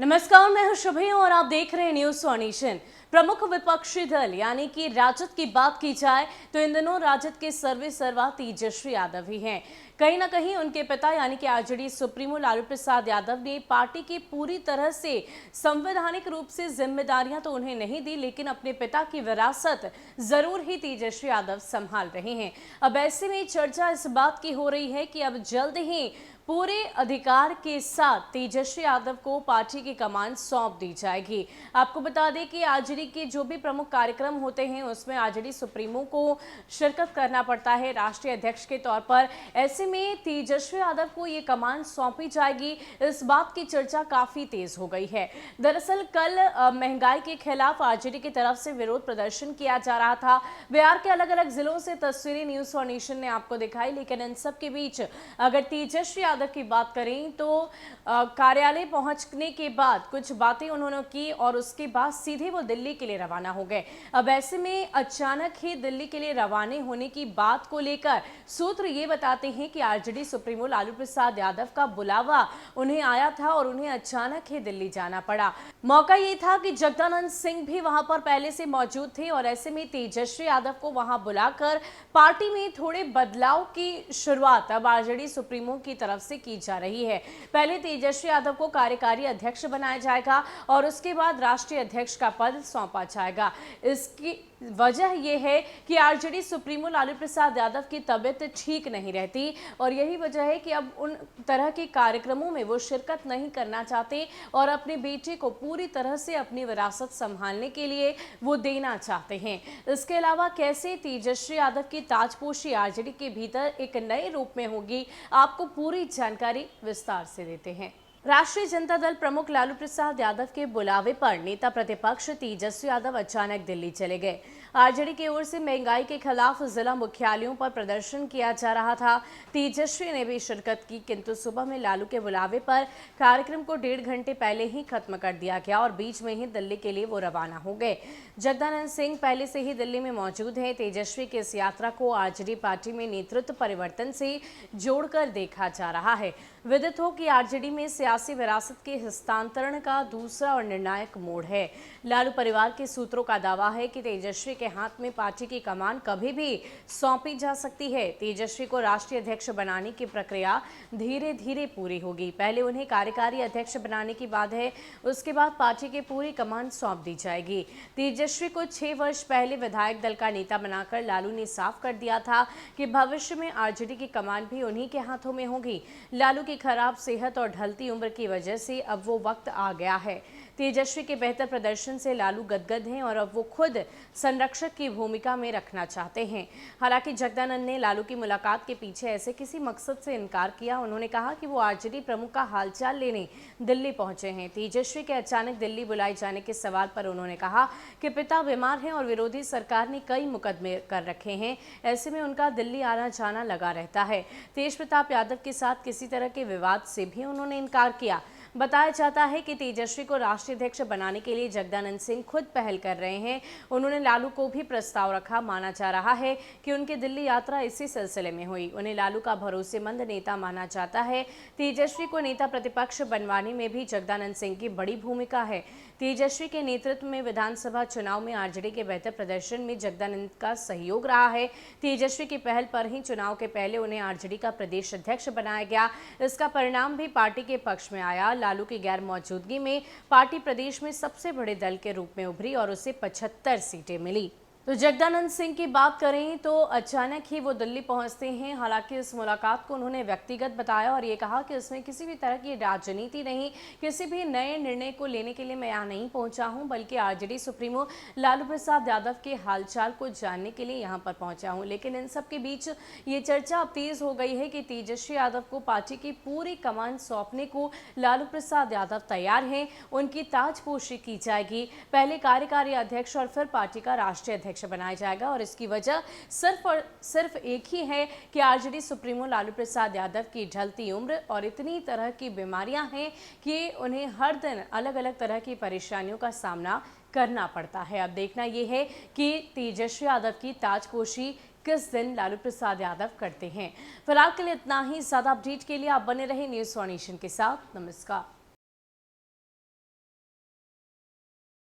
नमस्कार, मैं हूं शुभी और आप देख रहे हैं न्यूज वन नेशन। प्रमुख विपक्षी दल यानी कि राजद की बात की जाए तो इन दिनों राजद के सर्वेसर्वा तेजस्वी यादव ही हैं। कहीं ना कहीं उनके पिता यानी कि आरजेडी सुप्रीमो लालू प्रसाद यादव ने पार्टी की पूरी तरह से संवैधानिक रूप से जिम्मेदारियां तो उन्हें नहीं दी, लेकिन अपने पिता की विरासत जरूर ही तेजस्वी यादव संभाल रहे हैं। अब ऐसे में चर्चा इस बात की हो रही है कि अब जल्द ही पूरे अधिकार के साथ तेजस्वी यादव को पार्टी की कमान सौंप दी जाएगी। आपको बता दें कि आरजेडी के जो भी प्रमुख कार्यक्रम होते हैं उसमें आरजेडी सुप्रीमो को शिरकत करना पड़ता है राष्ट्रीय अध्यक्ष के तौर पर। ऐसे में तेजस्वी यादव को ये कमान सौंपी जाएगी, इस बात की चर्चा काफी तेज हो गई है। दरअसल कल महंगाई के खिलाफ आरजेडी की तरफ से विरोध प्रदर्शन किया जा रहा था। बिहार के अलग अलग जिलों से तस्वीरें न्यूज वन नेशन ने आपको दिखाई, लेकिन इन सब के बीच अगर तेजस्वी यादव की बात करें तो कार्यालय पहुंचने के बाद कुछ बातें उन्होंने की और उसके बाद सीधे वो दिल्ली के लिए रवाना हो गए। अब ऐसे में अचानक ही दिल्ली के लिए रवाना होने की बात को लेकर सूत्र ये बताते हैं कि आरजेडी सुप्रीमो लालू प्रसाद यादव का बुलावा उन्हें आया था और उन्हें अचानक ही दिल्ली जाना पड़ा। मौका ये था कि जगदानंद सिंह भी वहां पर पहले से मौजूद थे और ऐसे में तेजस्वी यादव को वहां बुलाकर पार्टी में थोड़े बदलाव की शुरुआत अब आरजेडी सुप्रीमो की तरफ से की जा रही है। पहले तेजस्वी यादव को कार्यकारी अध्यक्ष बनाया जाएगा और उसके बाद राष्ट्रीय अध्यक्ष का पद सौंपा जाएगा। इसकी वजह यह है कि आरजेडी सुप्रीमो लालू प्रसाद यादव की तबीयत ठीक नहीं रहती और यही वजह है कि अब उन तरह के कार्यक्रमों में वो शिरकत नहीं करना चाहते और अपने बेटे को पूरी तरह से अपनी विरासत संभालने के लिए वो देना चाहते हैं। इसके अलावा कैसे तेजस्वी यादव की ताजपोशी आरजेडी के भीतर एक नए रूप में होगी, आपको पूरी जानकारी विस्तार से देते हैं। राष्ट्रीय जनता दल प्रमुख लालू प्रसाद यादव के बुलावे पर नेता प्रतिपक्ष तेजस्वी यादव अचानक दिल्ली चले गए। आरजेडी की ओर से महंगाई के खिलाफ जिला मुख्यालयों पर प्रदर्शन किया जा रहा था। तेजस्वी ने भी शिरकत की, किंतु सुबह में लालू के बुलावे पर कार्यक्रम को 1.5 घंटे पहले ही खत्म कर दिया गया और बीच में ही दिल्ली के लिए वो रवाना हो गए। जगदानंद सिंह पहले से ही दिल्ली में मौजूद हैं। तेजस्वी की इस यात्रा को आरजेडी पार्टी में नेतृत्व परिवर्तन से जोड़कर देखा जा रहा है। विदित हो कि आरजेडी में सियासी विरासत के हस्तांतरण का दूसरा और निर्णायक मोड़ है। लालू परिवार के सूत्रों का दावा है कि तेजस्वी के हाथ में पार्टी की कमान कभी भी सौंपी जा सकती है। तेजस्वी को राष्ट्रीय अध्यक्ष बनाने की प्रक्रिया धीरे धीरे पूरी होगी। पहले उन्हें कार्यकारी अध्यक्ष बनाने की बात है, उसके बाद पार्टी की पूरी कमान सौंप दी जाएगी। तेजस्वी को 6 वर्ष पहले विधायक दल का नेता बनाकर लालू ने साफ कर दिया था कि भविष्य में आरजेडी की कमान भी उन्हीं के हाथों में होगी। लालू की खराब सेहत और ढलती उम्र की वजह से अब वो वक्त आ गया है। तेजस्वी के बेहतर प्रदर्शन से लालू गदगद हैं और अब वो खुद संरक्षक की भूमिका में रखना चाहते हैं। हालांकि जगदानंद ने लालू की मुलाकात के पीछे ऐसे किसी मकसद से इनकार किया। उन्होंने कहा कि वो आरजेडी प्रमुख का हालचाल लेने दिल्ली पहुंचे हैं। तेजस्वी के अचानक दिल्ली बुलाए जाने के सवाल पर उन्होंने कहा कि पिता बीमार हैं और विरोधी सरकार ने कई मुकदमे कर रखे हैं, ऐसे में उनका दिल्ली आना जाना लगा रहता है। तेज प्रताप यादव के साथ किसी तरह के विवाद से भी उन्होंने इनकार किया। बताया जाता है कि तेजस्वी को राष्ट्रीय अध्यक्ष बनाने के लिए जगदानंद सिंह खुद पहल कर रहे हैं। उन्होंने लालू को भी प्रस्ताव रखा। माना जा रहा है कि उनकी दिल्ली यात्रा इसी सिलसिले में हुई। उन्हें लालू का भरोसेमंद नेता माना जाता है। तेजस्वी को नेता प्रतिपक्ष बनवाने में भी जगदानंद सिंह की बड़ी भूमिका है। तेजस्वी के नेतृत्व में विधानसभा चुनाव में आरजेडी के बेहतर प्रदर्शन में जगदानंद का सहयोग रहा है। तेजस्वी की पहल पर ही चुनाव के पहले उन्हें आरजेडी का प्रदेश अध्यक्ष बनाया गया। इसका परिणाम भी पार्टी के पक्ष में आया। लालू की गैर मौजूदगी में पार्टी प्रदेश में सबसे बड़े दल के रूप में उभरी और उसे 75 सीटें मिली। तो जगदानंद सिंह की बात करें तो अचानक ही वो दिल्ली पहुंचते हैं। हालांकि इस मुलाकात को उन्होंने व्यक्तिगत बताया और ये कहा कि इसमें किसी भी तरह की राजनीति नहीं, किसी भी नए निर्णय को लेने के लिए मैं यहाँ नहीं पहुंचा हूं, बल्कि आरजेडी सुप्रीमो लालू प्रसाद यादव के हालचाल को जानने के लिए यहाँ पर पहुंचा हूँ। लेकिन इन सब के बीच ये चर्चा अब तेज हो गई है कि तेजस्वी यादव को पार्टी की पूरी कमान सौंपने को लालू प्रसाद यादव तैयार हैं। उनकी ताजपोशी की जाएगी। पहले कार्यकारी अध्यक्ष और फिर पार्टी का राष्ट्रीय अध्यक्ष बनाया जाएगा और इसकी वजह सिर्फ और सिर्फ एक ही है कि आरजेडी सुप्रीमो लालू प्रसाद यादव की ढलती उम्र और इतनी तरह की बीमारियां हैं कि उन्हें हर दिन अलग अलग तरह की परेशानियों का सामना करना पड़ता है। अब देखना यह है कि तेजस्वी यादव की ताजपोशी किस दिन लालू प्रसाद यादव करते हैं। फिलहाल के लिए इतना ही। ज्यादा अपडेट के लिए आप बने रहे न्यूज वन नेशन के साथ। नमस्कार।